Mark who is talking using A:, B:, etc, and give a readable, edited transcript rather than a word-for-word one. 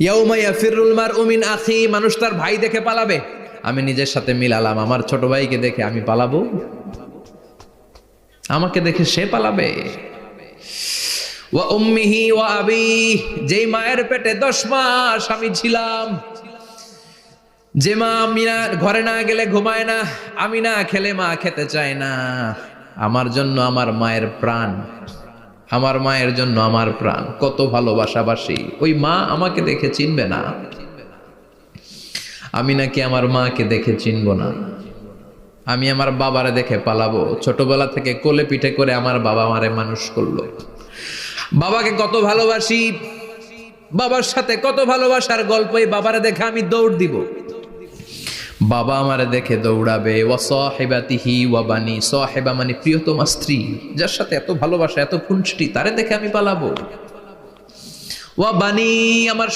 A: ইয়াউমা ইয়াফিরুল মারউ মিন আখি, মানুষ তার ভাই দেখে পালাবে। আমি নিজের সাথে মিলালাম, আমার ছোট ভাইকে দেখে আমি পালাবো? আমাকে দেখে সে পালাবে? ওয়া উম্মিহি ওয়া আবি, যেই মায়ের পেটে 10 মাস আমি ছিলাম, যে মা আমি না ঘরে না গেলে ঘুমায় না, আমি না খেলে মা খেতে চায় না, আমার জন্য আমার মায়ের প্রাণ, আমার মায়ের জন্য আমার প্রাণ, কত ভালোবাসাবাসি। ওই মা আমাকে দেখে চিনবে না, আমি নাকি আমার মাকে দেখে চিনব না। আমি আমার বাবারে দেখে পালাবো? ছোটবেলা থেকে কোলে পিঠে করে আমার বাবা আমারে মানুষ করলো, বাবাকে কত ভালোবাসি, বাবার সাথে কত ভালোবাসার গল্প, এই বাবারে দেখে আমি দৌড় দিব, বাবা আমারে দেখে দৌড়াবে। ওয়া সাহিবাতিহি ওয়া বানি, সাহিবা মানে প্রিয়তমা স্ত্রী, যার সাথে এত ভালোবাসা এত খুনসুটি, তারে দেখে আমি পালাবো। ওয়া বানি, আমার